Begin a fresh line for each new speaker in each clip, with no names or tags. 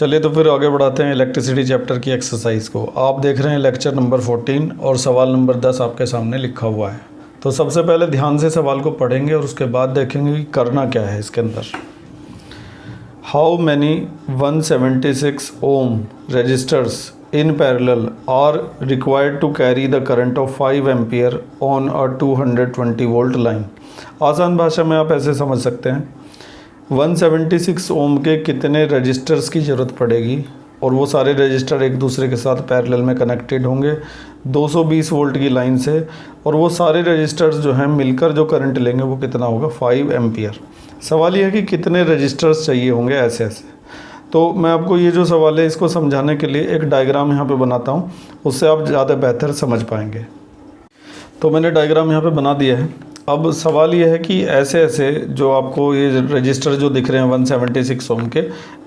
चलिए तो फिर आगे बढ़ाते हैं इलेक्ट्रिसिटी चैप्टर की एक्सरसाइज को। आप देख रहे हैं लेक्चर नंबर 14 और सवाल नंबर 10 आपके सामने लिखा हुआ है। तो सबसे पहले ध्यान से सवाल को पढ़ेंगे और उसके बाद देखेंगे कि करना क्या है इसके अंदर। How many 176 ohm registers in parallel are required to carry the current of 5 ampere on a 220 volt line. आसान भाषा में आप ऐसे समझ सकते हैं 176 ओम के कितने रजिस्टर्स की ज़रूरत पड़ेगी और वो सारे रजिस्टर एक दूसरे के साथ पैरेलल में कनेक्टेड होंगे 220 वोल्ट की लाइन से, और वो सारे रजिस्टर्स जो हैं मिलकर जो करंट लेंगे वो कितना होगा 5 एम्पियर। सवाल ये है कि कितने रजिस्टर्स चाहिए होंगे ऐसे ऐसे। तो मैं आपको ये जो सवाल है इसको समझाने के लिए एक डायग्राम यहाँ पे बनाता हूँ, उससे आप ज़्यादा बेहतर समझ पाएंगे। तो मैंने डायग्राम यहाँ पे बना दिया है। अब सवाल ये है कि ऐसे ऐसे जो आपको ये रजिस्टर जो दिख रहे हैं 176 ओम के,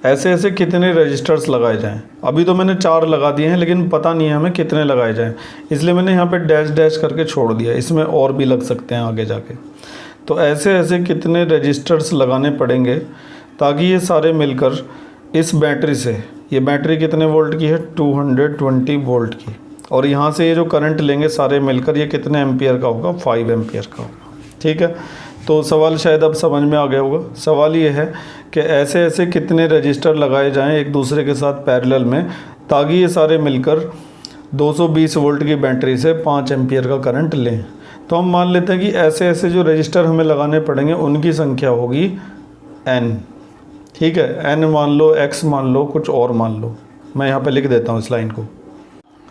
ऐसे ऐसे कितने रजिस्टर्स लगाए जाएं। अभी तो मैंने 4 लगा दिए हैं, लेकिन पता नहीं है हमें कितने लगाए जाएं, इसलिए मैंने यहाँ पे डैश डैश करके छोड़ दिया। इसमें और भी लग सकते हैं आगे जाके। तो ऐसे ऐसे कितने रजिस्टर्स लगाने पड़ेंगे ताकि ये सारे मिलकर इस बैटरी से, ये बैटरी कितने वोल्ट की है 220 वोल्ट की, और यहाँ से ये जो करंट लेंगे सारे मिलकर ये कितने एम्पियर का होगा 5 एम्पियर का होगा। ठीक है, तो सवाल शायद अब समझ में आ गया होगा। सवाल ये है कि ऐसे ऐसे कितने रजिस्टर लगाए जाएं एक दूसरे के साथ पैरेलल में ताकि ये सारे मिलकर 220 वोल्ट की बैटरी से 5 एम्पियर का करंट लें। तो हम मान लेते हैं कि ऐसे ऐसे जो रजिस्टर हमें लगाने पड़ेंगे उनकी संख्या होगी n। ठीक है, n मान लो, x मान लो, कुछ और मान लो। मैं यहाँ पे लिख देता हूँ इस लाइन को।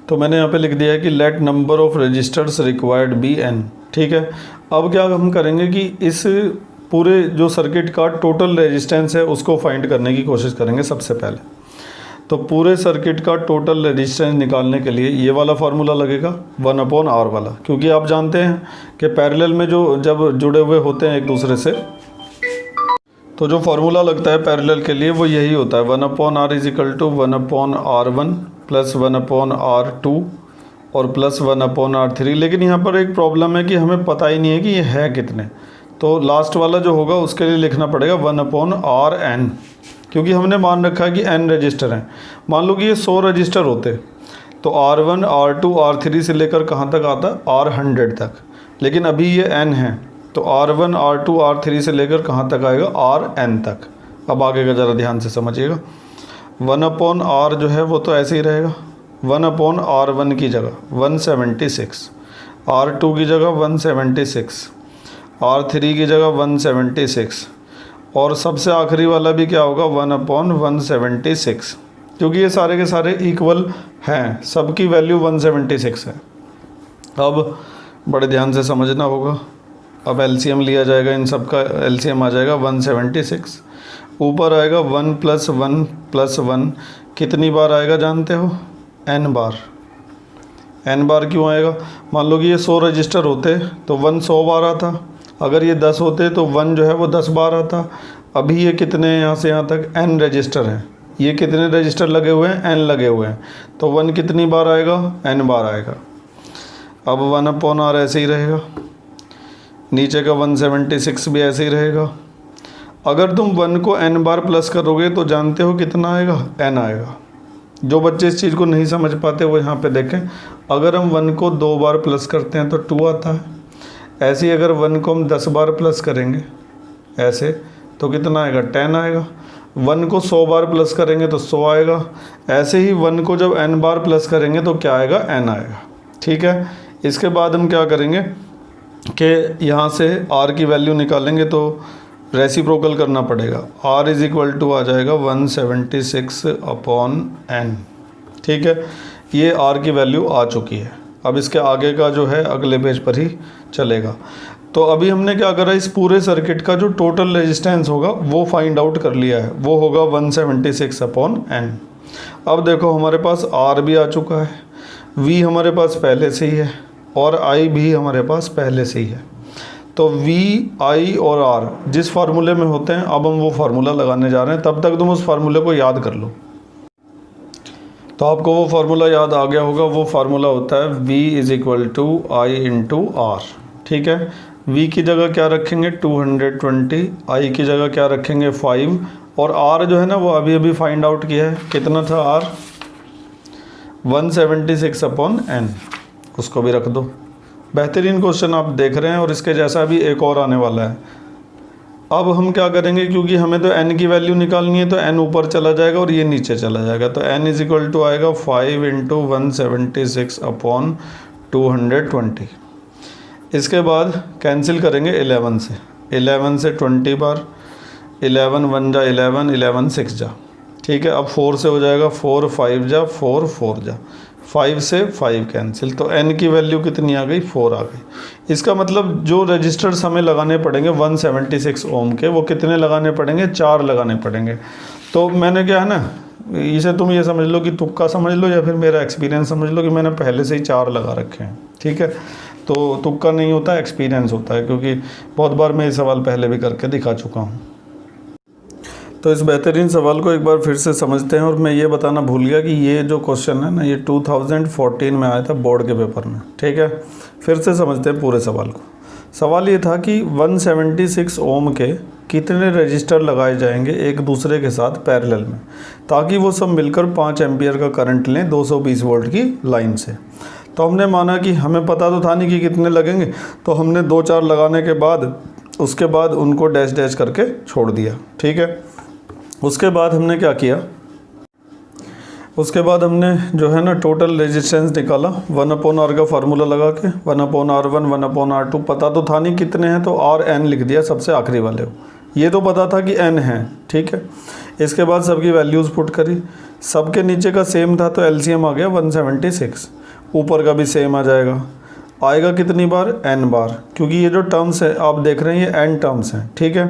तो मैंने यहाँ पे लिख दिया है कि let number of registers required be n। ठीक है, अब क्या हम करेंगे कि इस पूरे जो सर्किट का टोटल रेजिस्टेंस है उसको फाइंड करने की कोशिश करेंगे सबसे पहले। तो पूरे सर्किट का टोटल रेजिस्टेंस निकालने के लिए ये वाला फार्मूला लगेगा 1/R वाला, क्योंकि आप जानते हैं कि पैरेलल में जो जब जुड़े हुए होते हैं एक दूसरे से, तो जो फार्मूला लगता है पैरेलल के लिए वो यही होता है 1/R is equal to 1/R1 plus 1/R2 और प्लस 1/R3। लेकिन यहाँ पर एक प्रॉब्लम है कि हमें पता ही नहीं है कि ये है कितने। तो लास्ट वाला जो होगा उसके लिए लिखना पड़ेगा 1/Rn, क्योंकि हमने मान रखा है कि n रजिस्टर हैं। मान लो कि ये 100 रजिस्टर होते तो R1 R2 R3 से लेकर कहाँ तक आता R100 तक, लेकिन अभी ये n है तो R1 R2 R3 से लेकर कहाँ तक आएगा Rn तक। अब आगे का ज़रा ध्यान से समझिएगा। 1/R जो है वो तो ऐसे ही रहेगा, 1/R1 की जगह 176, R2 की जगह 176, R3 की जगह 176, और सबसे आखिरी वाला भी क्या होगा 1/176, क्योंकि ये सारे के सारे इक्वल हैं, सबकी वैल्यू 176 है। अब बड़े ध्यान से समझना होगा। अब एलसीएम लिया जाएगा, इन सब का एलसीएम आ जाएगा 176, ऊपर आएगा 1 + 1 + 1, कितनी बार आएगा जानते हो n बार। n बार क्यों आएगा? मान लो कि ये 100 रजिस्टर होते तो 1 100 बार आता, अगर ये 10 होते तो 1 जो है वो 10 बार आता। अभी ये कितने हैं यहाँ से यहाँ तक n रजिस्टर हैं, ये कितने रजिस्टर लगे हुए हैं n लगे हुए हैं, तो 1 कितनी बार आएगा n बार आएगा। अब 1/R ऐसे ही रहेगा, नीचे का 176 भी ऐसे ही रहेगा। अगर तुम 1 को n बार प्लस करोगे तो जानते हो कितना आएगा n आएगा। जो बच्चे इस चीज़ को नहीं समझ पाते वो यहाँ पे देखें, अगर हम 1 को 2 बार प्लस करते हैं तो 2 आता है। ऐसे ही अगर 1 को हम 10 बार प्लस करेंगे ऐसे तो कितना आएगा 10 आएगा। 1 को 100 बार प्लस करेंगे तो 100 आएगा। ऐसे ही 1 को जब n बार प्लस करेंगे तो क्या आएगा n आएगा। ठीक है, इसके बाद हम क्या करेंगे कि यहाँ से r की वैल्यू निकालेंगे तो रेसिप्रोकल करना पड़ेगा। r इज़ इक्वल टू आ जाएगा 176/n। ठीक है, ये r की वैल्यू आ चुकी है। अब इसके आगे का जो है अगले पेज पर ही चलेगा। तो अभी हमने क्या करा, इस पूरे सर्किट का जो टोटल रेजिस्टेंस होगा वो फाइंड आउट कर लिया है, वो होगा 176/n। अब देखो हमारे पास r भी आ चुका है, v हमारे पास पहले से ही है और i भी हमारे पास पहले से ही है। तो v, i और r जिस फार्मूले में होते हैं अब हम वो फार्मूला लगाने जा रहे हैं। तब तक तुम उस फार्मूले को याद कर लो। तो आपको वो फार्मूला याद आ गया होगा। वो फार्मूला होता है v is equal to I into R. ठीक है, v की जगह क्या रखेंगे 220, i की जगह क्या रखेंगे 5 और आर जो है ना वो अभी अभी फाइंड आउट किया है, कितना था आर 176 अपॉन एन, उसको भी रख दो। बेहतरीन क्वेश्चन आप देख रहे हैं और इसके जैसा भी एक और आने वाला है। अब हम क्या करेंगे, क्योंकि हमें तो n की वैल्यू निकालनी है तो n ऊपर चला जाएगा और ये नीचे चला जाएगा, तो n इज इक्वल टू आएगा 5 इंटू 176 अपॉन 220। इसके बाद कैंसिल करेंगे 11 से, 11 से 20 बार, 11 1 जा 11, 11 6 जा, ठीक है। अब 4 से हो जाएगा 4 5 जा 4 4 जा, 5 से 5 कैंसिल, तो n की वैल्यू कितनी आ गई 4 आ गई। इसका मतलब जो रजिस्टर्स हमें लगाने पड़ेंगे 176 ओम के, वो कितने लगाने पड़ेंगे, 4 लगाने पड़ेंगे। तो मैंने क्या है ना, इसे तुम ये समझ लो कि तुक्का समझ लो या फिर मेरा एक्सपीरियंस समझ लो कि मैंने पहले से ही 4 लगा रखे हैं, ठीक है। तो तुक्का नहीं होता, एक्सपीरियंस होता है, क्योंकि बहुत बार मैं ये सवाल पहले भी करके दिखा चुका हूँ। तो इस बेहतरीन सवाल को एक बार फिर से समझते हैं। और मैं ये बताना भूल गया कि ये जो क्वेश्चन है ना, ये 2014 में आया था बोर्ड के पेपर में, ठीक है। फिर से समझते हैं पूरे सवाल को। सवाल ये था कि 176 ओम के कितने रजिस्टर लगाए जाएंगे एक दूसरे के साथ पैरेलल में, ताकि वो सब मिलकर 5 एम्पियर का करंट लें 220 वोल्ट की लाइन से। तो हमने माना कि हमें पता तो था नहीं कि कितने लगेंगे, तो हमने 2-4 लगाने के बाद उसके बाद उनको डैश डैश करके छोड़ दिया, ठीक है। उसके बाद हमने क्या किया, उसके बाद हमने जो है ना टोटल रेजिस्टेंस निकाला 1/R का फार्मूला लगा के, 1/R1 1/R2, पता तो था नहीं कितने हैं तो RN लिख दिया सबसे आखिरी वाले को, ये तो पता था कि n है, ठीक है। इसके बाद सबकी वैल्यूज़ पुट करी, सबके नीचे का सेम था तो LCM आ गया 176, ऊपर का भी सेम आ जाएगा, आएगा कितनी बार, n बार, क्योंकि ये जो टर्म्स है आप देख रहे हैं ये n टर्म्स हैं, ठीक है।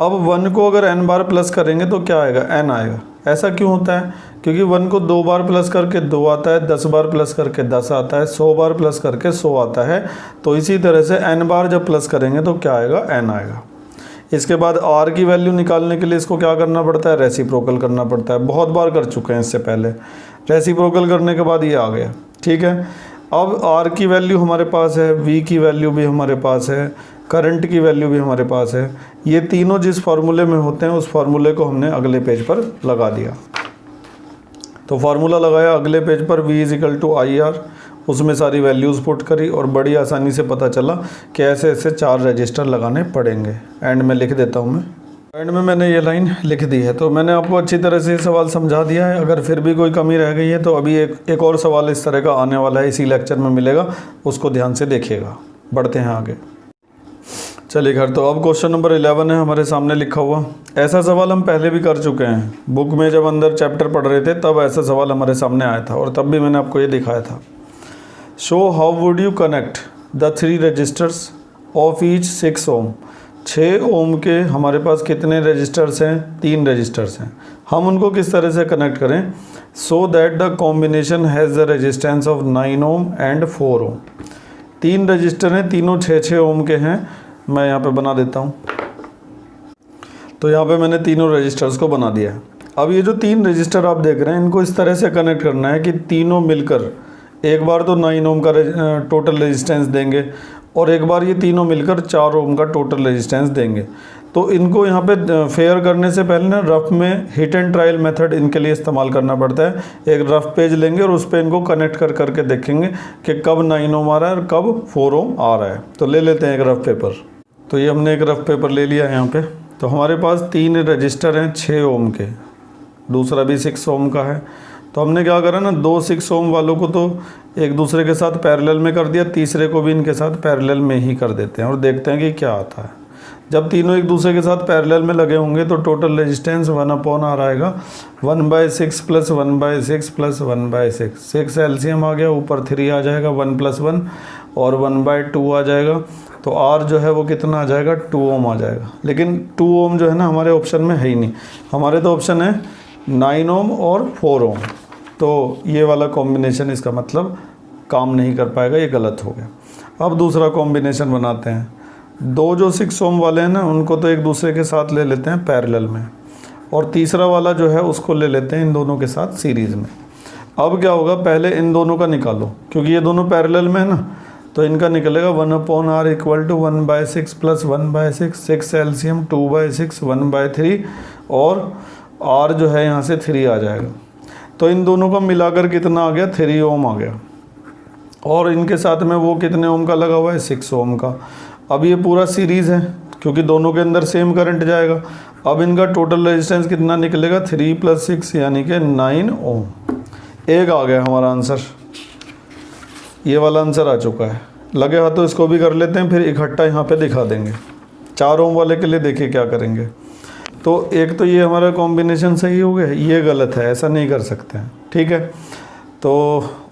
अब 1 को अगर n बार प्लस करेंगे तो क्या आएगा, n आएगा। ऐसा क्यों होता है, क्योंकि 1 को 2 बार प्लस करके 2 आता है, 10 बार प्लस करके 10 आता है, 100 बार प्लस करके 100 आता है। तो इसी तरह से n बार जब प्लस करेंगे तो क्या आएगा, n आएगा। इसके बाद r की वैल्यू निकालने के लिए इसको क्या करना पड़ता है, रेसिप्रोकल करना पड़ता है। बहुत बार कर चुके हैं इससे पहले। रेसिप्रोकल करने के बाद ये आ गया, ठीक है। अब r की वैल्यू हमारे पास है, v की वैल्यू भी हमारे पास है, करंट की वैल्यू भी हमारे पास है। ये तीनों जिस फार्मूले में होते हैं उस फार्मूले को हमने अगले पेज पर लगा दिया। तो फार्मूला लगाया अगले पेज पर, v = IR, उसमें सारी वैल्यूज़ पुट करी और बड़ी आसानी से पता चला कि ऐसे ऐसे 4 रजिस्टर लगाने पड़ेंगे। एंड में लिख देता हूँ मैं, एंड में मैंने ये लाइन लिख दी है। तो मैंने आपको अच्छी तरह से ये सवाल समझा दिया है। अगर फिर भी कोई कमी रह गई है तो अभी एक और सवाल इस तरह का आने वाला है, इसी लेक्चर में मिलेगा, उसको ध्यान से देखिएगा। बढ़ते हैं आगे, चलिए घर। तो अब क्वेश्चन नंबर 11 है हमारे सामने लिखा हुआ। ऐसा सवाल हम पहले भी कर चुके हैं, बुक में जब अंदर चैप्टर पढ़ रहे थे तब ऐसा सवाल हमारे सामने आया था और तब भी मैंने आपको ये दिखाया था। Show how would you connect the 3 registers of each 6 ohm. 6 ohm के हमारे पास कितने रजिस्टर्स हैं, 3 रजिस्टर्स हैं। हम उनको किस तरह से कनेक्ट करें, so that the combination has the resistance of 9 ohm and 4 ohm. 3 register हैं, तीनों 6-6 ओम के हैं। मैं यहाँ पे बना देता हूँ। तो यहाँ पे मैंने तीनों रजिस्टर्स को बना दिया है। अब ये जो 3 रजिस्टर आप देख रहे हैं इनको इस तरह से कनेक्ट करना है कि तीनों मिलकर एक बार तो 9 ओम का टोटल रेजिस्टेंस देंगे और एक बार ये तीनों मिलकर 4 ओम का टोटल रेजिस्टेंस देंगे। तो इनको यहाँ पे फेयर करने से पहले ना रफ में हिट एंड ट्रायल मेथड इनके लिए इस्तेमाल करना पड़ता है। एक रफ पेज लेंगे और उस पर इनको कनेक्ट कर करके देखेंगे कि कब 9 ओम आ रहा है और कब 4 ओम आ रहा है। तो ले लेते हैं एक रफ पेपर। तो ये हमने एक रफ पेपर ले लिया है यहाँ पे। तो हमारे पास 3 रजिस्टर हैं 6 ओम के, दूसरा भी 6 ओम का है। तो हमने क्या करा ना, 2 6 ओम वालों को तो एक दूसरे के साथ पैरेलल में कर दिया, तीसरे को भी इनके साथ पैरेलल में ही कर देते हैं और देखते हैं कि क्या आता है। जब तीनों एक दूसरे के साथ पैरेलल में लगे होंगे तो टोटल रेजिस्टेंस 1/R आएगा, 1/6 + 1/6 + 1/6, 6 LCM आ गया, ऊपर 3 आ जाएगा, 1 + 1 और 1/2 आ जाएगा। तो R जो है वो कितना आ जाएगा, 2 ओम आ जाएगा। लेकिन 2 ओम जो है ना हमारे ऑप्शन में है ही नहीं, हमारे तो ऑप्शन है 9 ओम और 4 ओम। तो ये वाला कॉम्बिनेशन इसका मतलब काम नहीं कर पाएगा, ये गलत हो गया। अब दूसरा कॉम्बिनेशन बनाते हैं। 2 जो 6 ओम वाले हैं ना उनको तो एक दूसरे के साथ ले लेते हैं पैरेलल में, और तीसरा वाला जो है उसको ले लेते हैं इन दोनों के साथ सीरीज़ में। अब क्या होगा, पहले इन दोनों का निकालो क्योंकि ये दोनों पैरेलल में है ना, तो इनका निकलेगा 1/R = 1/6 + 1/6, 6 LCM 2/6, 1/3 और R जो है यहाँ से 3 आ जाएगा। तो इन दोनों का मिलाकर कितना आ गया, 3 ओम आ गया। और इनके साथ में वो कितने ओम का लगा हुआ है, 6 ओम का। अब ये पूरा सीरीज़ है क्योंकि दोनों के अंदर सेम करंट जाएगा। अब इनका टोटल रेजिस्टेंस कितना निकलेगा, 3 + 6 यानी कि 9 ओम। एक आ गया हमारा आंसर, ये वाला आंसर आ चुका है। लगे हाथ तो इसको भी कर लेते हैं, फिर इकट्ठा यहाँ पे दिखा देंगे। 4 ओम वाले के लिए देखिए क्या करेंगे। तो एक तो ये हमारा कॉम्बिनेशन सही हो गया, ये गलत है, ऐसा नहीं कर सकते हैं, ठीक है। तो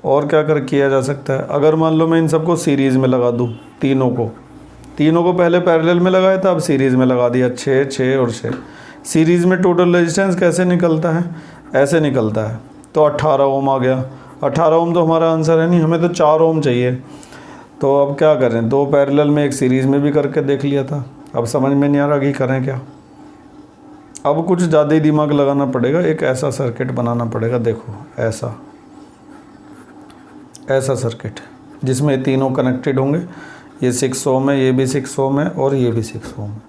और क्या किया जा सकता है, अगर मान लो मैं इन सबको सीरीज़ में लगा दूँ, तीनों को पहले पैरेलल में लगाया था, अब सीरीज़ में लगा दिया, 6, 6 और 6। सीरीज़ में टोटल रेजिस्टेंस कैसे निकलता है, ऐसे निकलता है। तो 18 ओम आ गया। 18 ओम तो हमारा आंसर है नहीं, हमें तो 4 ओम चाहिए। तो अब क्या करें, 2 पैरेलल में, एक सीरीज़ में भी करके देख लिया था। अब समझ में नहीं आ रहा कि करें क्या। अब कुछ ज़्यादा ही दिमाग लगाना पड़ेगा, एक ऐसा सर्किट बनाना पड़ेगा। देखो ऐसा सर्किट जिसमें तीनों कनेक्टेड होंगे। ये 6 ओम है, ये भी 6 ओम है और ये भी 6 ओम है।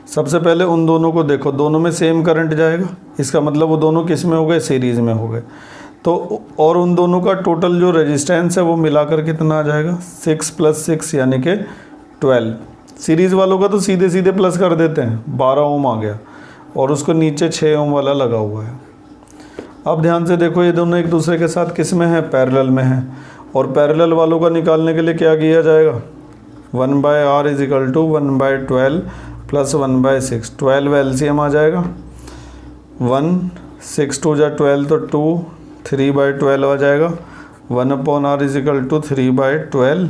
सबसे पहले उन दोनों को देखो, दोनों में सेम करंट जाएगा, इसका मतलब वो दोनों किस में हो गए, सीरीज़ में हो गए। तो और उन दोनों का टोटल जो रेजिस्टेंस है वो मिलाकर कितना आ जाएगा, 6 + 6 यानी कि 12। सीरीज़ वालों का तो सीधे सीधे प्लस कर देते हैं, 12 ओम आ गया और उसको नीचे 6 ओम वाला लगा हुआ है। अब ध्यान से देखो, ये दोनों एक दूसरे के साथ किस में है, पैरेलल में है। और पैरेलल वालों का निकालने के लिए क्या किया जाएगा, 1/R = 1/12 + 1/6। 12 एलसीएम आ जाएगा, 1 6 2 = 12 तो 2, 3/12 आ जाएगा। 1/R = 3/12,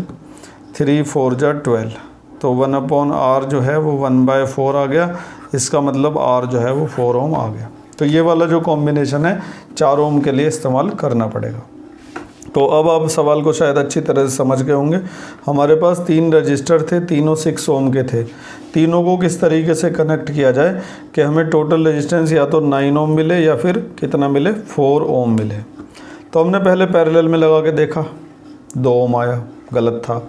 3 4 = 12। तो 1/R जो है वो 1/4 आ गया। इसका मतलब R जो है वो 4 ओम आ गया। तो ये वाला जो कॉम्बिनेशन है 4 ओम के लिए इस्तेमाल करना पड़ेगा। तो अब आप सवाल को शायद अच्छी तरह से समझ गए होंगे। हमारे पास 3 रजिस्टर थे, तीनों 6 ओम के थे। तीनों को किस तरीके से कनेक्ट किया जाए कि हमें टोटल रेजिस्टेंस या तो 9 ओम मिले या फिर कितना मिले, 4 ओम मिले। तो हमने पहले पैरेलल में लगा के देखा, 2 ओम आया, गलत था।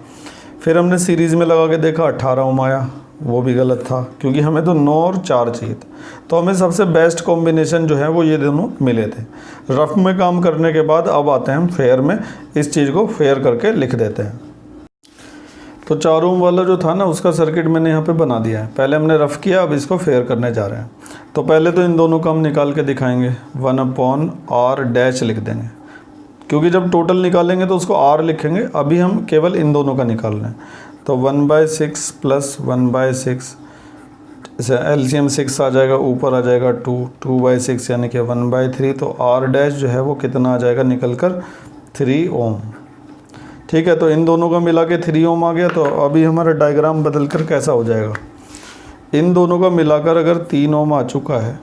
फिर हमने सीरीज़ में लगा के देखा, 18 ओम आया, वो भी गलत था क्योंकि हमें तो 9 और 4 चाहिए था। तो हमें सबसे बेस्ट कॉम्बिनेशन जो है वो ये दोनों मिले थे। रफ में काम करने के बाद अब आते हैं हम फेयर में, इस चीज़ को फेयर करके लिख देते हैं। तो 4 ओम वाला जो था ना, उसका सर्किट मैंने यहाँ पे बना दिया है। पहले हमने रफ़ किया, अब इसको फेयर करने जा रहे हैं। तो पहले तो इन दोनों का हम निकाल के दिखाएंगे, 1/R' लिख देंगे क्योंकि जब टोटल निकालेंगे तो उसको R लिखेंगे। अभी हम केवल इन दोनों का निकाल रहे हैं। तो 1/6 + 1/6, एलसीएम 6 आ जाएगा, ऊपर आ जाएगा 2, 2/6 यानी कि 1/3। तो R' जो है वो कितना आ जाएगा निकल कर, 3 ओम। ठीक है, तो इन दोनों का मिला के 3 ओम आ गया। तो अभी हमारा डायग्राम बदल कर कैसा हो जाएगा, इन दोनों का मिलाकर अगर 3 ओम आ चुका है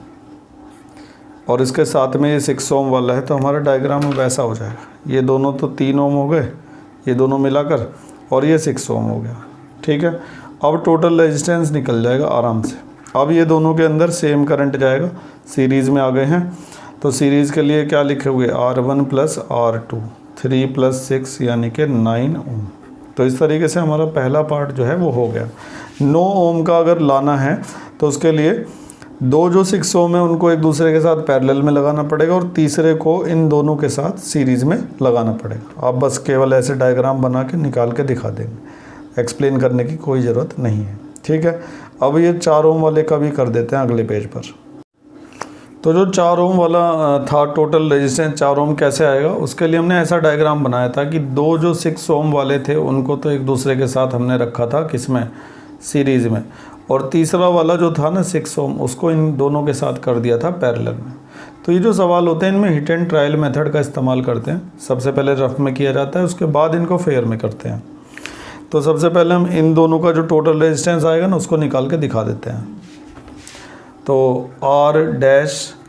और इसके साथ में ये 6 ओम वाला है, तो हमारा डायग्राम वैसा हो जाएगा। ये दोनों तो 3 ओम हो गए, ये दोनों मिलाकर, और ये 6 ओम हो गया। ठीक है, अब टोटल रेजिस्टेंस निकल जाएगा आराम से। अब ये दोनों के अंदर सेम करंट जाएगा, सीरीज़ में आ गए हैं। तो सीरीज़ के लिए क्या लिखे हुए, R1 + R2, 3 + 6 यानी कि 9 ओम। तो इस तरीके से हमारा पहला पार्ट जो है वो हो गया। 9 ओम का अगर लाना है तो उसके लिए दो जो 6 ओम है उनको एक दूसरे के साथ पैरेलल में लगाना पड़ेगा और तीसरे को इन दोनों के साथ सीरीज़ में लगाना पड़ेगा। आप बस केवल ऐसे डायग्राम बना के निकाल के दिखा देंगे, एक्सप्लेन करने की कोई ज़रूरत नहीं है। ठीक है, अब ये 4 ओम वाले का भी कर देते हैं अगले पेज पर। तो जो 4 ओम वाला था टोटल रेजिस्टेंस 4 ओम कैसे आएगा, उसके लिए हमने ऐसा डायग्राम बनाया था कि दो जो 6 ओम वाले थे उनको तो एक दूसरे के साथ हमने रखा था किसमें, सीरीज़ में, और तीसरा वाला जो था ना 6 ओम, उसको इन दोनों के साथ कर दिया था पैरेलल में। तो ये जो सवाल होते हैं इनमें हिट एंड ट्रायल मेथड का इस्तेमाल करते हैं। सबसे पहले रफ में किया जाता है, उसके बाद इनको फेयर में करते हैं। तो सबसे पहले हम इन दोनों का जो टोटल रेजिस्टेंस आएगा ना उसको निकाल के दिखा देते हैं। तो R',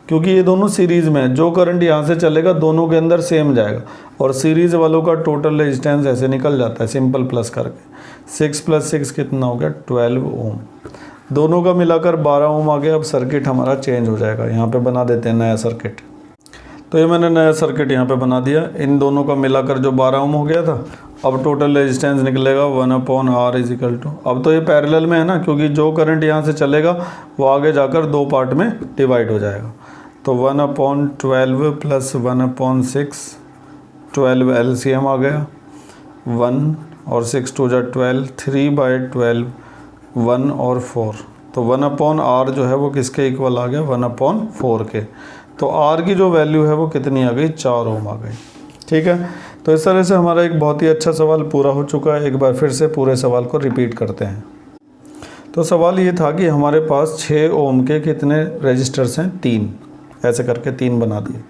क्योंकि ये दोनों सीरीज़ में है, जो करंट यहाँ से चलेगा दोनों के अंदर सेम जाएगा, और सीरीज़ वालों का टोटल रेजिस्टेंस ऐसे निकल जाता है सिंपल प्लस करके। 6 + 6 कितना हो गया, 12 ओम। दोनों का मिलाकर 12 ओम आ गया। अब सर्किट हमारा चेंज हो जाएगा, यहाँ पे बना देते हैं नया सर्किट। तो ये मैंने नया सर्किट यहाँ पे बना दिया। इन दोनों का मिलाकर जो 12 ओम हो गया था, अब टोटल रेजिस्टेंस निकलेगा 1/R इज इक्वल टू, अब तो ये पैरेलल में है ना, क्योंकि जो करंट यहाँ से चलेगा वो आगे जाकर दो पार्ट में डिवाइड हो जाएगा। तो 1/12 प्लस 1/6, 12 LCM आ गया, 1 और 6 2 जा 12, 3/12, 1 और 4। तो 1/R जो है वो किसके इक्वल आ गया, 1/4 के। तो R की जो वैल्यू है वो कितनी आ गई, 4 ओम आ गई। ठीक है, तो इस तरह से हमारा एक बहुत ही अच्छा सवाल पूरा हो चुका है। एक बार फिर से पूरे सवाल को रिपीट करते हैं। तो सवाल ये था कि हमारे पास 6 ओम के कितने रजिस्टर्स हैं, 3, ऐसे करके 3 बना दिए।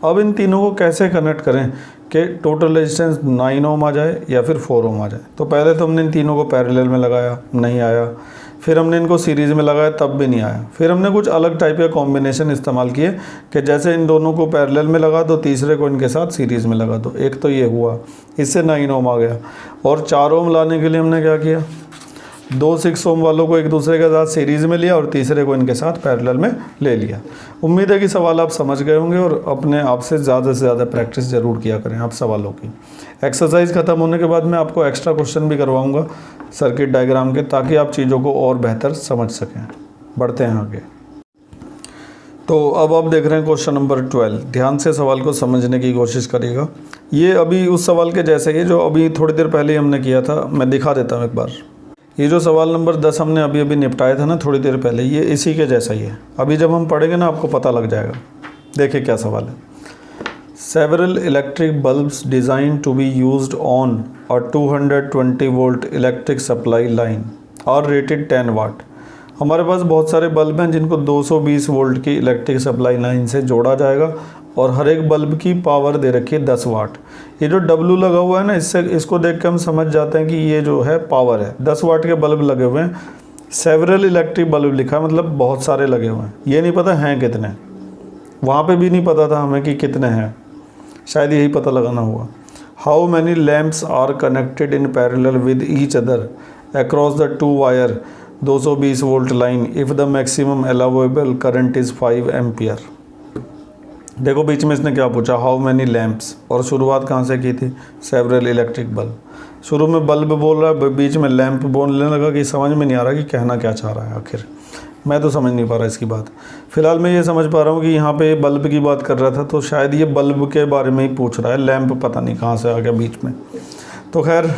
अब इन तीनों को कैसे कनेक्ट करें कि टोटल रेजिस्टेंस 9 ओम आ जाए या फिर 4 ओम आ जाए। तो पहले तो हमने इन तीनों को पैरेलल में लगाया, नहीं आया। फिर हमने इनको सीरीज़ में लगाया, तब भी नहीं आया। फिर हमने कुछ अलग टाइप के कॉम्बिनेशन इस्तेमाल किए कि जैसे इन दोनों को पैरेलल में लगा दो, तीसरे को इनके साथ सीरीज़ में लगा दो। एक तो ये हुआ, इससे 9 ओम आ गया। और 4 ओम लाने के लिए हमने क्या किया, 2 6 ओम वालों को एक दूसरे के साथ सीरीज़ में लिया और तीसरे को इनके साथ पैरेलल में ले लिया। उम्मीद है कि सवाल आप समझ गए होंगे और अपने आप से ज़्यादा प्रैक्टिस ज़रूर किया करें आप सवालों की। एक्सरसाइज ख़त्म होने के बाद मैं आपको एक्स्ट्रा क्वेश्चन भी करवाऊंगा सर्किट डायग्राम के, ताकि आप चीज़ों को और बेहतर समझ सकें। बढ़ते हैं आगे। तो अब आप देख रहे हैं क्वेश्चन नंबर 12। ध्यान से सवाल को समझने की कोशिश करिएगा। ये अभी उस सवाल के जैसे ही जो अभी थोड़ी देर पहले ही हमने किया था, मैं दिखा देता हूँ एक बार। ये जो सवाल नंबर 10 हमने अभी निपटाया था ना थोड़ी देर पहले, ये इसी के जैसा ही है। अभी जब हम पढ़ेंगे ना आपको पता लग जाएगा। देखिए क्या सवाल है। Several electric bulbs designed to be used on a 220 volt electric supply line और रेटेड 10 वाट। हमारे पास बहुत सारे बल्ब हैं जिनको 220 वोल्ट की इलेक्ट्रिक सप्लाई लाइन से जोड़ा जाएगा और हर एक बल्ब की पावर दे रखी है 10 वाट। ये जो W लगा हुआ है ना, इसको देख के हम समझ जाते हैं कि ये जो है पावर है। 10 वाट के बल्ब लगे हुए हैं। सेवरल इलेक्ट्रिक बल्ब लिखा है, मतलब बहुत सारे लगे हुए हैं। ये नहीं पता हैं कितने, वहाँ पे भी नहीं पता था हमें कि कितने हैं, शायद यही पता लगाना हुआ। How many lamps are connected in parallel with each other across the 2 wire 220 volt line if the maximum allowable current is 5 ampere. देखो बीच में इसने क्या पूछा, हाउ मैनी लैम्प्स, और शुरुआत कहाँ से की थी, सेवरल इलेक्ट्रिक बल्ब। शुरू में बल्ब बोल रहा है, बीच में लैंप बोलने लगा कि समझ में नहीं आ रहा कि कहना क्या चाह रहा है आखिर। मैं तो समझ नहीं पा रहा इसकी बात। फिलहाल मैं ये समझ पा रहा हूँ कि यहाँ पे बल्ब की बात कर रहा था, तो शायद ये बल्ब के बारे में ही पूछ रहा है। लैंप पता नहीं कहाँ से आ गया बीच में। तो खैर,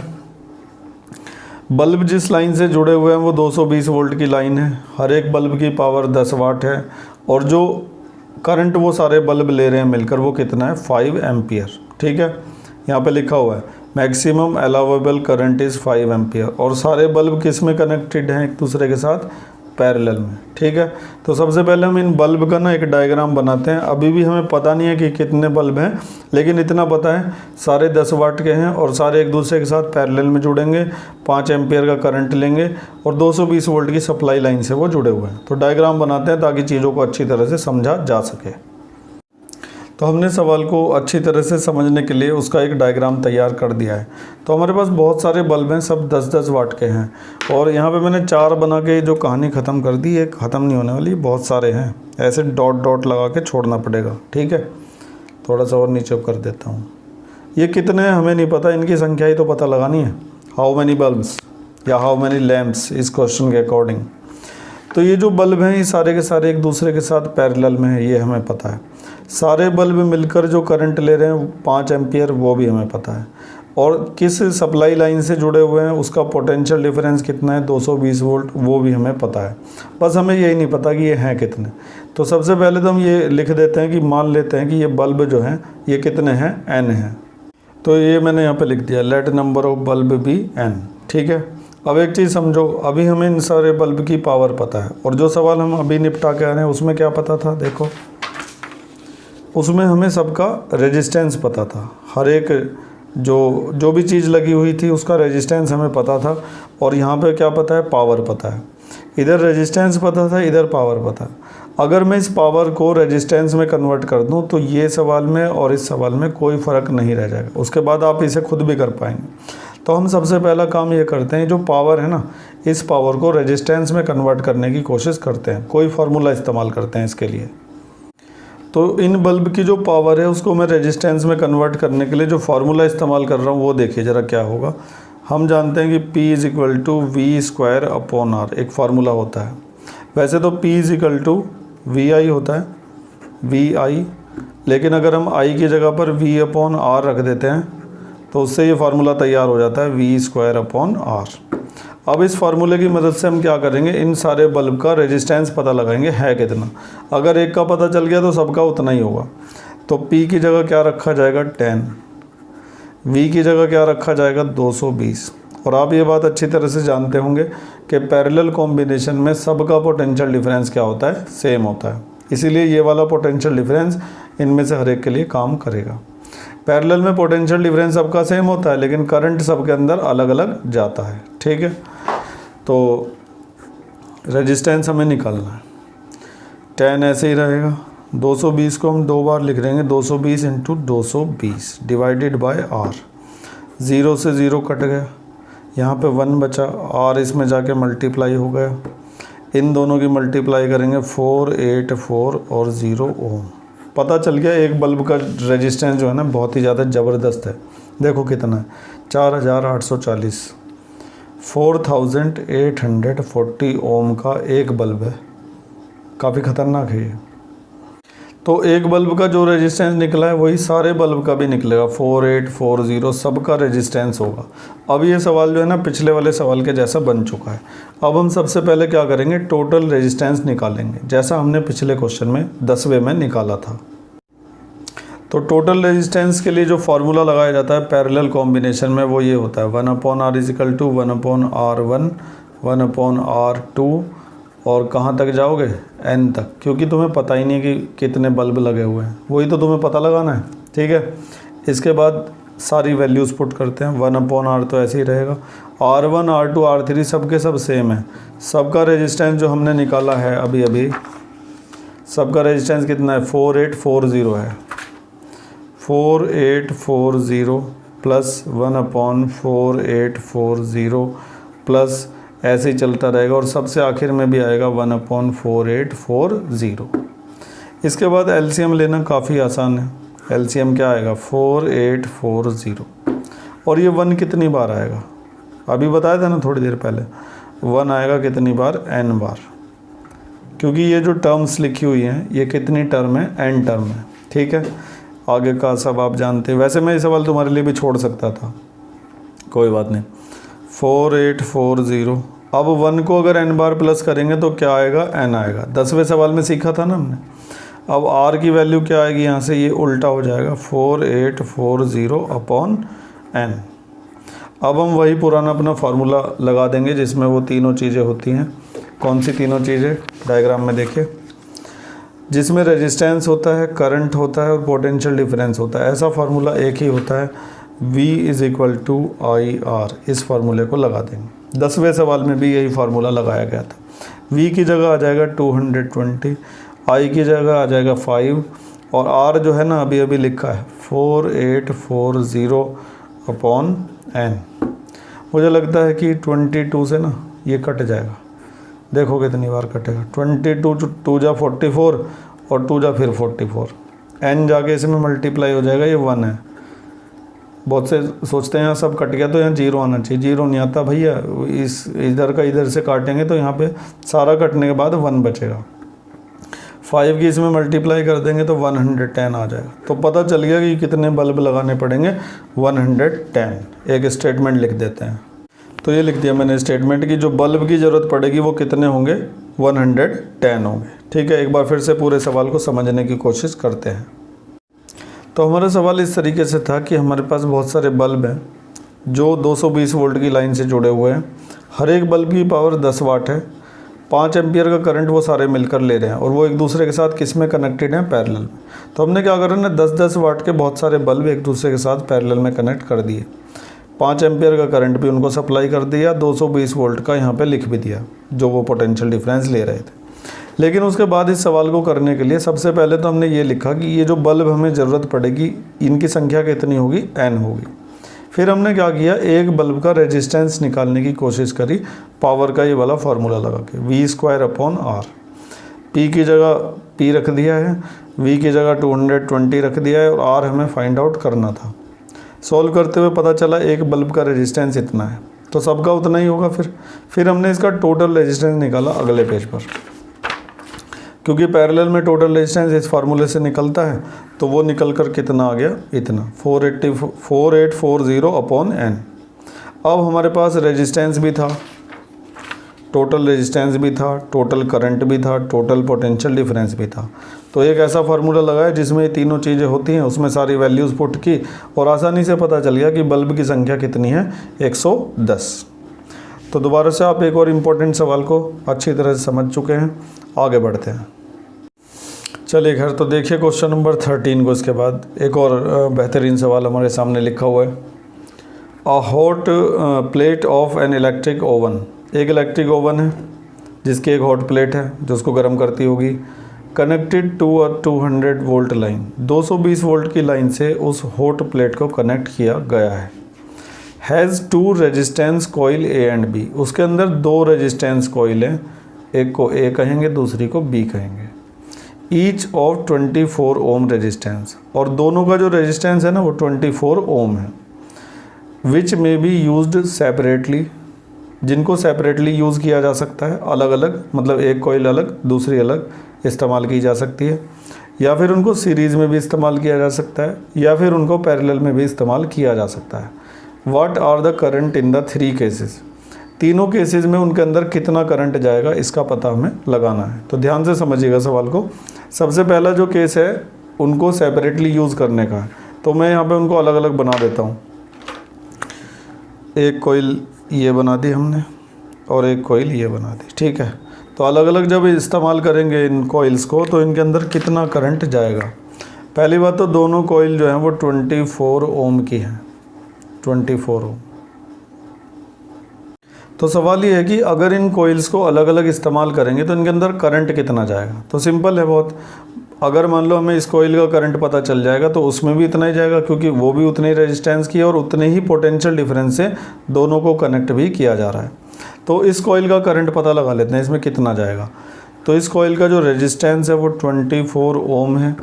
बल्ब जिस लाइन से जुड़े हुए हैं वो 220 वोल्ट की लाइन है। हर एक बल्ब की पावर 10 वाट है और जो करंट वो सारे बल्ब ले रहे हैं मिलकर वो कितना है, 5 एम्पियर। ठीक है, यहाँ पे लिखा हुआ है maximum allowable current is 5 ampere. और सारे बल्ब किस में कनेक्टेड हैं, एक दूसरे के साथ पैरेलल में। ठीक है, तो सबसे पहले हम इन बल्ब का ना एक डायग्राम बनाते हैं। अभी भी हमें पता नहीं है कि कितने बल्ब हैं, लेकिन इतना पता है सारे 10 वाट के हैं और सारे एक दूसरे के साथ पैरेलल में जुड़ेंगे, 5 एम्पियर का करंट लेंगे और 220 वोल्ट की सप्लाई लाइन से वो जुड़े हुए हैं। तो डायग्राम बनाते हैं ताकि चीज़ों को अच्छी तरह से समझा जा सके। तो हमने सवाल को अच्छी तरह से समझने के लिए उसका एक डायग्राम तैयार कर दिया है। तो हमारे पास बहुत सारे बल्ब हैं, सब 10-10 वाट के हैं और यहाँ पे मैंने 4 बना के जो कहानी ख़त्म कर दी, ये ख़त्म नहीं होने वाली, बहुत सारे हैं। ऐसे डॉट डॉट लगा के छोड़ना पड़ेगा। ठीक है, थोड़ा सा और नीचे कर देता हूँ। ये कितने हैं हमें नहीं पता, इनकी संख्या ही तो पता लगानी है। हाउ मैनी बल्ब्स या हाउ मैनी लैम्प्स इस क्वेश्चन के अकॉर्डिंग। तो ये जो बल्ब हैं ये सारे के सारे एक दूसरे के साथ पैरेलल में है, ये हमें पता है। सारे बल्ब मिलकर जो करंट ले रहे हैं 5 एम्पियर, वो भी हमें पता है। और किस सप्लाई लाइन से जुड़े हुए हैं उसका पोटेंशियल डिफरेंस कितना है, 220 वोल्ट, वो भी हमें पता है। बस हमें यही नहीं पता कि ये हैं कितने। तो सबसे पहले तो हम ये लिख देते हैं कि मान लेते हैं कि ये बल्ब जो हैं ये कितने हैं, n हैं। तो ये मैंने यहाँ पे लिख दिया, let number of bulb be n। ठीक है, अब एक चीज़ समझो, अभी हमें इन सारे बल्ब की पावर पता है और जो सवाल हम अभी निपटा के आ रहे हैं उसमें क्या पता था, देखो उसमें हमें सबका रेजिस्टेंस पता था। हर एक जो भी चीज़ लगी हुई थी उसका रेजिस्टेंस हमें पता था और यहाँ पे क्या पता है, पावर पता है। इधर रेजिस्टेंस पता था, इधर पावर पता है। अगर मैं इस पावर को रेजिस्टेंस में कन्वर्ट कर दूं तो ये सवाल में और इस सवाल में कोई फ़र्क नहीं रह जाएगा। उसके बाद आप इसे खुद भी कर पाएंगे। तो हम सबसे पहला काम ये करते हैं, जो पावर है ना, इस पावर को रेजिस्टेंस में कन्वर्ट करने की कोशिश करते हैं। कोई फार्मूला इस्तेमाल करते हैं इसके लिए। तो इन बल्ब की जो पावर है उसको मैं रेजिस्टेंस में कन्वर्ट करने के लिए जो फार्मूला इस्तेमाल कर रहा हूँ वो देखिए ज़रा क्या होगा। हम जानते हैं कि P is equal to V square upon R, एक फार्मूला होता है। वैसे तो P is equal to V I होता है, वी आई, लेकिन अगर हम I की जगह पर V अपॉन आर रख देते हैं तो उससे ये फार्मूला तैयार हो जाता है वी स्क्वायर अपॉन आर। अब इस फार्मूले की मदद से हम क्या करेंगे, इन सारे बल्ब का रेजिस्टेंस पता लगाएंगे है कितना। अगर एक का पता चल गया तो सबका उतना ही होगा। तो P की जगह क्या रखा जाएगा 10, V की जगह क्या रखा जाएगा 220। और आप ये बात अच्छी तरह से जानते होंगे कि पैरेलल कॉम्बिनेशन में सबका पोटेंशियल डिफरेंस क्या होता है, सेम होता है। इसीलिए ये वाला पोटेंशियल डिफरेंस इनमें से हर एक के लिए काम करेगा। पैरेलल में पोटेंशियल डिफरेंस सबका सेम होता है लेकिन करंट सबके अंदर अलग अलग जाता है, ठीक है। तो रेजिस्टेंस हमें निकालना है, 10 ऐसे ही रहेगा। 220 को हम 2 बार लिख देंगे, 220 इंटू 220 डिवाइडेड बाय आर। 0 से 0 कट गया, यहाँ पे 1 बचा, आर इसमें जाके मल्टीप्लाई हो गया। इन दोनों की मल्टीप्लाई करेंगे 4, 8, 4 और 0 ओम। पता चल गया एक बल्ब का रेजिस्टेंस जो है ना बहुत ही ज़्यादा ज़बरदस्त है। देखो कितना है, 4840, 4840 ओम का एक बल्ब है। काफ़ी ख़तरनाक है ये। तो एक बल्ब का जो रेजिस्टेंस निकला है वही सारे बल्ब का भी निकलेगा, 4840 सबका रेजिस्टेंस होगा। अब ये सवाल जो है ना पिछले वाले सवाल के जैसा बन चुका है। अब हम सबसे पहले क्या करेंगे, टोटल रेजिस्टेंस निकालेंगे जैसा हमने पिछले क्वेश्चन में 10वें में निकाला था। तो टोटल रेजिस्टेंस के लिए जो फार्मूला लगाया जाता है पैरेलल कॉम्बिनेशन में वो ये होता है 1/r is equal to 1/r1, 1/r2 और कहाँ तक जाओगे n तक, क्योंकि तुम्हें पता ही नहीं कि कितने बल्ब लगे हुए हैं, वही तो तुम्हें पता लगाना है, ठीक है। इसके बाद सारी वैल्यूज़ पुट करते हैं। 1/r तो ऐसे ही रहेगा, r1, r2, r3 सबके सब सेम है। सबका रेजिस्टेंस जो हमने निकाला है अभी अभी, सबका रेजिस्टेंस कितना है 4840 है। 4840 प्लस 1/4840 प्लस ऐसे ही चलता रहेगा और सबसे आखिर में भी आएगा 1/4840। इसके बाद एलसीएम लेना काफ़ी आसान है। एलसीएम क्या आएगा 4840 और ये 1 कितनी बार आएगा, अभी बताया था ना थोड़ी देर पहले, 1 आएगा कितनी बार, n बार, क्योंकि ये जो टर्म्स लिखी हुई हैं ये कितनी टर्म है, n टर्म है, ठीक है। आगे का सब आप जानते हैं। वैसे मैं ये सवाल तुम्हारे लिए भी छोड़ सकता था, कोई बात नहीं। 4840, अब 1 को अगर n बार प्लस करेंगे तो क्या आएगा, n आएगा। 10वें सवाल में सीखा था ना हमने। अब r की वैल्यू क्या आएगी, यहाँ से ये उल्टा हो जाएगा 4840 अपॉन n। अब हम वही पुराना अपना फार्मूला लगा देंगे जिसमें वो तीनों चीज़ें होती हैं। कौन सी तीनों चीज़ें, डायग्राम में देखिए, जिसमें रेजिस्टेंस होता है, करंट होता है और पोटेंशियल डिफरेंस होता है। ऐसा फार्मूला एक ही होता है, V is equal to I R. इस फार्मूले को लगा देंगे। 10वें सवाल में भी यही फार्मूला लगाया गया था। V की जगह आ जाएगा 220, I की जगह आ जाएगा 5 और R जो है ना अभी अभी लिखा है 4840 अपॉन n। मुझे लगता है कि 22 से ना ये कट जाएगा, देखो कितनी बार कटेगा, 22 2 जा 44 और 2 जा फिर 44, n जाके इसमें मल्टीप्लाई हो जाएगा, ये 1 है। बहुत से सोचते हैं यहाँ सब कट गया तो यहाँ 0 आना चाहिए, 0 नहीं आता भैया। इस इधर का इधर से काटेंगे तो यहाँ पे सारा कटने के बाद 1 बचेगा। 5 की इसमें मल्टीप्लाई कर देंगे तो 110 आ जाएगा। तो पता चल गया कि कितने बल्ब लगाने पड़ेंगे, 110। एक स्टेटमेंट लिख देते हैं। तो ये लिख दिया मैंने स्टेटमेंट की जो बल्ब की ज़रूरत पड़ेगी वो कितने होंगे, 110 होंगे, ठीक है। एक बार फिर से पूरे सवाल को समझने की कोशिश करते हैं। तो हमारा सवाल इस तरीके से था कि हमारे पास बहुत सारे बल्ब हैं जो 220 वोल्ट की लाइन से जुड़े हुए हैं। हर एक बल्ब की पावर 10 वाट है। 5 एम्पियर का करंट वो सारे मिलकर ले रहे हैं और वो एक दूसरे के साथ किस में कनेक्टेड हैं, पैरेलल में। तो हमने क्या करा ना, 10-10 वाट के बहुत सारे बल्ब एक दूसरे के साथ पैरेलल में कनेक्ट कर दिए। 5 एम्पियर का करंट भी उनको सप्लाई कर दिया, 220 वोल्ट का यहाँ पे लिख भी दिया जो वो पोटेंशियल डिफरेंस ले रहे थे। लेकिन उसके बाद इस सवाल को करने के लिए सबसे पहले तो हमने ये लिखा कि ये जो बल्ब हमें ज़रूरत पड़ेगी इनकी संख्या कितनी होगी, n होगी। फिर हमने क्या किया, एक बल्ब का रेजिस्टेंस निकालने की कोशिश करी, पावर का ये वाला फार्मूला लगा के, V² अपॉन R। P की जगह P रख दिया है, V की जगह 220 रख दिया है और R हमें फाइंड आउट करना था। सॉल्व करते हुए पता चला एक बल्ब का रेजिस्टेंस इतना है, तो सबका उतना ही होगा। फिर हमने इसका टोटल रेजिस्टेंस निकाला अगले पेज पर, क्योंकि पैरेलल में टोटल रेजिस्टेंस इस फार्मूले से निकलता है, तो वो निकल कर कितना आ गया, इतना 4840 अपॉन n। अब हमारे पास रेजिस्टेंस भी था, टोटल रेजिस्टेंस भी था, टोटल करंट भी था, टोटल पोटेंशियल डिफरेंस भी था। तो एक ऐसा फार्मूला लगाया जिसमें ये तीनों चीज़ें होती हैं, उसमें सारी वैल्यूज़ पुट की और आसानी से पता चल गया कि बल्ब की संख्या कितनी है, 110। तो दोबारा से आप एक और इम्पोर्टेंट सवाल को अच्छी तरह से समझ चुके हैं, आगे बढ़ते हैं। चलिए खैर, तो देखिए क्वेश्चन नंबर 13 को। इसके बाद एक और बेहतरीन सवाल हमारे सामने लिखा हुआ है। A hot plate of an electric oven, एक इलेक्ट्रिक ओवन है जिसकी एक हॉट प्लेट है जो उसको गर्म करती होगी, connected to a 200 volt line, 220 volt की लाइन से उस हॉट प्लेट को कनेक्ट किया गया है। Has two resistance coil A and B, उसके अंदर दो रेजिस्टेंस कॉइल हैं, एक को ए कहेंगे दूसरी को बी कहेंगे। ईच ऑफ 24 ओम रेजिस्टेंस, और दोनों का जो रेजिस्टेंस है ना वो 24 ओम है। विच मे बी यूज्ड सेपरेटली, जिनको सेपरेटली यूज़ किया जा सकता है, अलग अलग, मतलब एक कॉइल अलग दूसरी अलग इस्तेमाल की जा सकती है, या फिर उनको सीरीज़ में भी इस्तेमाल किया जा सकता है, या फिर उनको पैरेलल में भी इस्तेमाल किया जा सकता है। What are the current in the 3 cases, तीनों केसेस में उनके अंदर कितना करंट जाएगा इसका पता हमें लगाना है। तो ध्यान से समझिएगा सवाल को। सबसे पहला जो केस है उनको सेपरेटली यूज़ करने का है, तो मैं यहाँ पे उनको अलग अलग बना देता हूँ। एक कोइल ये बना दी हमने और एक कोइल ये बना दी, ठीक है। तो अलग अलग जब इस्तेमाल करेंगे इन कोइल्स को तो इनके अंदर कितना करंट जाएगा। पहली बात तो दोनों कोइल जो हैं वो 24 ओम की हैं, 24 ओम। तो सवाल ये है कि अगर इन कोइल्स को अलग अलग इस्तेमाल करेंगे तो इनके अंदर करंट कितना जाएगा। तो सिंपल है बहुत, अगर मान लो हमें इस कोइल का करंट पता चल जाएगा तो उसमें भी इतना ही जाएगा, क्योंकि वो भी उतने ही रेजिस्टेंस की है और उतने ही पोटेंशियल डिफरेंस से दोनों को कनेक्ट भी किया जा रहा है। तो इस कोइल का करंट पता लगा लेते हैं, इसमें कितना जाएगा। तो इस कोइल का जो रेजिस्टेंस है वो 24 ओम है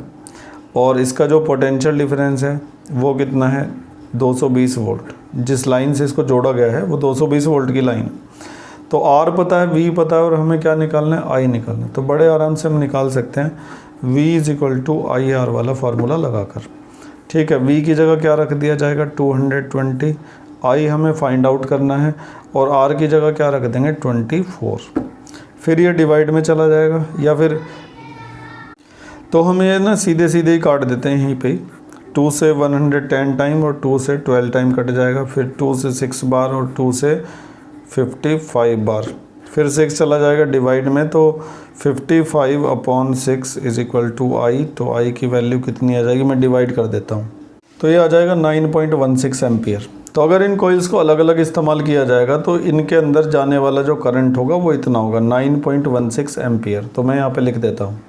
और इसका जो पोटेंशियल डिफरेंस है वो कितना है, 220 वोल्ट। जिस लाइन से इसको जोड़ा गया है वो 220 वोल्ट की लाइन है। तो R पता है, V पता है और हमें क्या निकालना है, I निकालना है। तो बड़े आराम से हम निकाल सकते हैं V = IR वाला फार्मूला लगाकर, ठीक है। V की जगह क्या रख दिया जाएगा, 220, I हमें फाइंड आउट करना है और R की जगह क्या रख देंगे, 24। फिर ये डिवाइड में चला जाएगा, या फिर तो हम ये ना सीधे सीधे ही काट देते हैं यहीं पे। 2 से 110 टाइम और 2 से 12 टाइम कट जाएगा, फिर 2 से 6 बार और 2 से 55 बार, फिर 6 चला जाएगा डिवाइड में। तो 55/6 = I। तो I की वैल्यू कितनी आ जाएगी, मैं डिवाइड कर देता हूँ, तो ये आ जाएगा 9.16 एम्पियर। तो अगर इन कोइल्स को अलग अलग इस्तेमाल किया जाएगा तो इनके अंदर जाने वाला जो करंट होगा वो इतना होगा, 9.16 एम्पियर। तो मैं यहाँ पे लिख देता हूँ।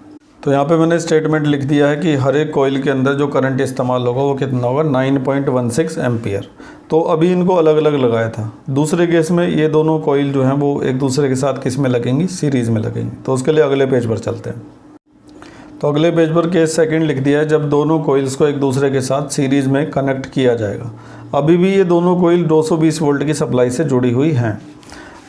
तो यहाँ पे मैंने स्टेटमेंट लिख दिया है कि हर एक कोइल के अंदर जो करंट इस्तेमाल होगा वो कितना होगा, 9.16 एम्पियर। तो अभी इनको अलग अलग लगाया था। दूसरे केस में ये दोनों कोइल जो हैं वो एक दूसरे के साथ किस में लगेंगी, सीरीज़ में लगेंगी। तो उसके लिए अगले पेज पर चलते हैं। तो अगले पेज पर केस सेकंड लिख दिया है, जब दोनों कोइल्स को एक दूसरे के साथ सीरीज़ में कनेक्ट किया जाएगा। अभी भी ये दोनों कोइल 220 वोल्ट की सप्लाई से जुड़ी हुई हैं।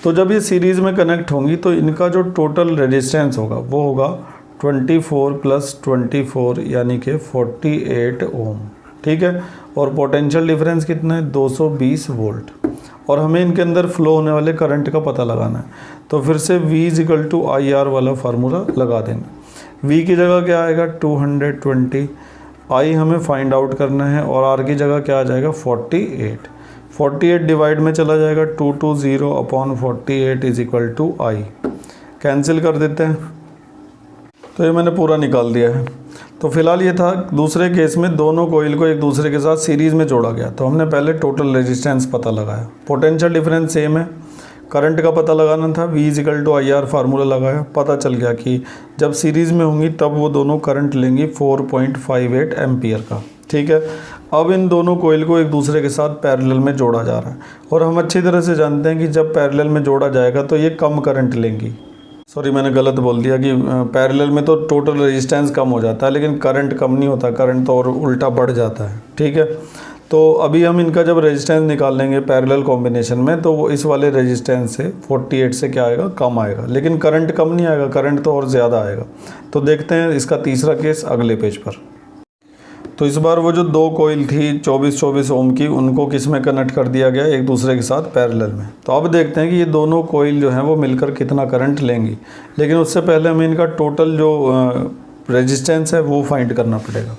तो जब ये सीरीज़ में कनेक्ट होंगी तो इनका जो टोटल रेजिस्टेंस होगा वो होगा 24 + 24 यानी कि 48 ओम, ठीक है। और पोटेंशियल डिफरेंस कितना है, 220 वोल्ट। और हमें इनके अंदर फ्लो होने वाले करंट का पता लगाना है। तो फिर से V = IR वाला फार्मूला लगा देंगे। V की जगह क्या आएगा, 220, I हमें फाइंड आउट करना है और R की जगह क्या आ जाएगा, 48। 48 डिवाइड में चला जाएगा, 220/48 = I। कैंसिल कर देते हैं। तो ये मैंने पूरा निकाल दिया है। तो फिलहाल ये था, दूसरे केस में दोनों कोइल को एक दूसरे के साथ सीरीज़ में जोड़ा गया। तो हमने पहले टोटल रेजिस्टेंस पता लगाया, पोटेंशियल डिफरेंस सेम है, करंट का पता लगाना था, V = IR फार्मूला लगाया, पता चल गया कि जब सीरीज़ में होंगी तब वो दोनों करंट लेंगी 4.58 एम्पियर का, ठीक है। अब इन दोनों कोइल को एक दूसरे के साथ पैरेलल में जोड़ा जा रहा है और हम अच्छी तरह से जानते हैं कि जब पैरेलल में जोड़ा जाएगा तो ये कम करंट लेंगी, सॉरी मैंने गलत बोल दिया कि पैरेलल में तो टोटल रेजिस्टेंस कम हो जाता है, लेकिन करंट कम नहीं होता, करंट तो और उल्टा बढ़ जाता है। ठीक है, तो अभी हम इनका जब रेजिस्टेंस निकाल लेंगे पैरेलल कॉम्बिनेशन में, तो वो इस वाले रेजिस्टेंस से 48 से क्या आएगा, कम आएगा, लेकिन करंट कम नहीं आएगा, करंट तो और ज़्यादा आएगा। तो देखते हैं इसका तीसरा केस अगले पेज पर। तो इस बार वो जो दो कोयल थी 24-24 ओम की, उनको किस में कनेक्ट कर दिया गया, एक दूसरे के साथ पैरेलल में। तो अब देखते हैं कि ये दोनों कोयल जो हैं वो मिलकर कितना करंट लेंगी, लेकिन उससे पहले हमें इनका टोटल जो रेजिस्टेंस है वो फाइंड करना पड़ेगा।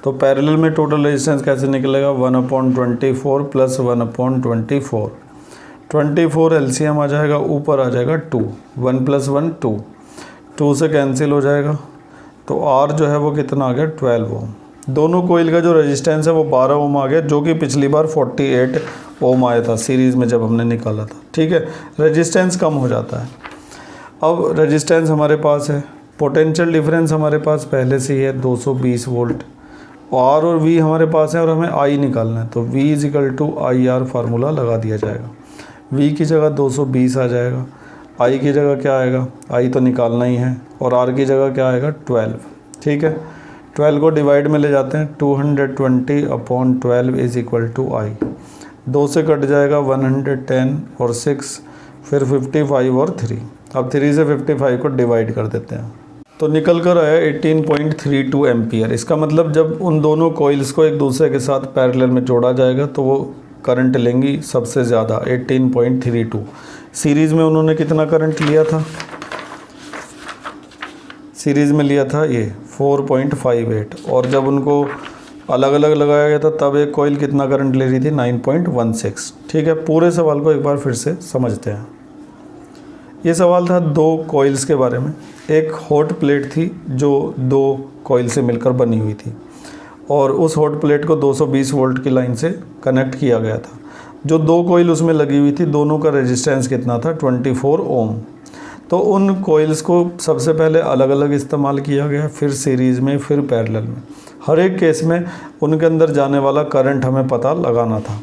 तो पैरेलल में टोटल रेजिस्टेंस कैसे निकलेगा, 1/24 प्लस 1/24, 24 एलसीएम आ जाएगा, ऊपर आ जाएगा 2, 1 + 1 2, 2 से कैंसिल हो जाएगा। तो आर जो है वो कितना आ गया, 12 ओम। दोनों कोयल का जो रेजिस्टेंस है वो 12 ओम आ गया, जो कि पिछली बार 48 ओम आया था सीरीज़ में जब हमने निकाला था। ठीक है, रेजिस्टेंस कम हो जाता है। अब रेजिस्टेंस हमारे पास है, पोटेंशियल डिफरेंस हमारे पास पहले से ही है 220 वोल्ट, आर और वी हमारे पास है और हमें आई निकालना है। तो V = IR फार्मूला लगा दिया जाएगा। V की जगह 220 आ जाएगा, I की जगह क्या आएगा, I तो निकालना ही है, और R की जगह क्या आएगा, 12। ठीक है, 12 को डिवाइड में ले जाते हैं, 220/12 = I। 2 से कट जाएगा 110 और 6, फिर 55 और 3। अब 3 से 55 को डिवाइड कर देते हैं, तो निकल कर आया 18.32 एम्पियर। इसका मतलब जब उन दोनों कोइल्स को एक दूसरे के साथ पैरेलल में जोड़ा जाएगा तो वो करंट लेंगी सबसे ज़्यादा 18.32। सीरीज़ में उन्होंने कितना करंट लिया था, सीरीज़ में लिया था ये 4.58, और जब उनको अलग अलग लगाया गया था तब एक कोयल कितना करंट ले रही थी, 9.16। ठीक है, पूरे सवाल को एक बार फिर से समझते हैं। ये सवाल था दो कोयल्स के बारे में। एक हॉट प्लेट थी जो दो कोयल से मिलकर बनी हुई थी, और उस हॉट प्लेट को 220 वोल्ट की लाइन से कनेक्ट किया गया था। जो दो कोयल उसमें लगी हुई थी, दोनों का रेजिस्टेंस कितना था, 24 ओम। तो उन कोयल्स को सबसे पहले अलग अलग इस्तेमाल किया गया, फिर सीरीज़ में, फिर पैरेलल में। हर एक केस में उनके अंदर जाने वाला करंट हमें पता लगाना था।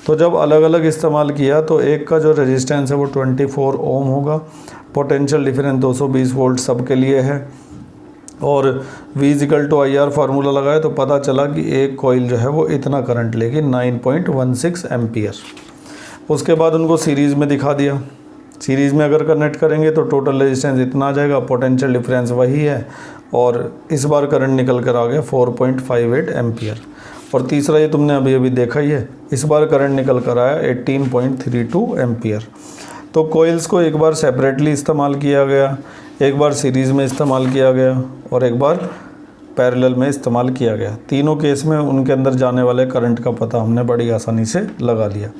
तो जब अलग अलग इस्तेमाल किया तो एक का जो रेजिस्टेंस है वो 24 ओम होगा, पोटेंशियल डिफरेंस 220 वोल्ट सब के लिए है, और V = IR फार्मूला लगाया तो पता चला कि एक कोयल जो है वो इतना करंट लेगी, 9.16 एम्पियर। उसके बाद उनको सीरीज़ में दिखा दिया। सीरीज़ में अगर कनेक्ट करेंगे तो टोटल रेजिस्टेंस इतना आ जाएगा, पोटेंशियल डिफरेंस वही है, और इस बार करंट निकल कर आ गया 4.58 एम्पियर। और तीसरा ये तुमने अभी अभी देखा ही है, इस बार करंट निकल कर आया 18.32 एम्पियर। तो कोयल्स को एक बार सेपरेटली इस्तेमाल किया गया, एक बार सीरीज़ में इस्तेमाल किया गया, और एक बार पैरेलल में इस्तेमाल किया गया। तीनों केस में उनके अंदर जाने वाले करंट का पता हमने बड़ी आसानी से लगा लिया।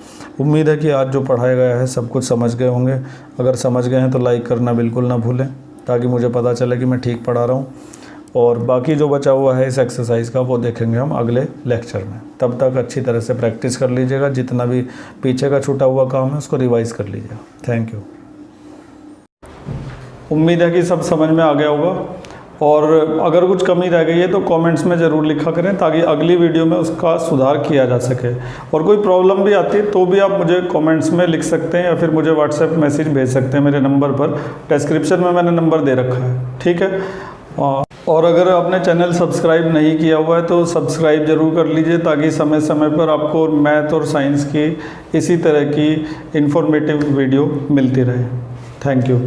उम्मीद है कि आज जो पढ़ाया गया है सब कुछ समझ गए होंगे। अगर समझ गए हैं तो लाइक करना बिल्कुल ना भूलें, ताकि मुझे पता चले कि मैं ठीक पढ़ा रहा हूँ। और बाकी जो बचा हुआ है इस एक्सरसाइज का वो देखेंगे हम अगले लेक्चर में। तब तक अच्छी तरह से प्रैक्टिस कर लीजिएगा, जितना भी पीछे का छूटा हुआ काम है उसको रिवाइज़ कर लीजिएगा। Thank you. उम्मीद है कि सब समझ में आ गया होगा, और अगर कुछ कमी रह गई है तो कमेंट्स में ज़रूर लिखा करें, ताकि अगली वीडियो में उसका सुधार किया जा सके। और कोई प्रॉब्लम भी आती है तो भी आप मुझे कमेंट्स में लिख सकते हैं, या फिर मुझे व्हाट्सएप मैसेज भेज सकते हैं मेरे नंबर पर। डिस्क्रिप्शन में मैंने नंबर दे रखा है, ठीक है। और अगर आपने चैनल सब्सक्राइब नहीं किया हुआ है तो सब्सक्राइब ज़रूर कर लीजिए, ताकि समय समय पर आपको मैथ और साइंस की इसी तरह की इन्फॉर्मेटिव वीडियो मिलती रहे। Thank you.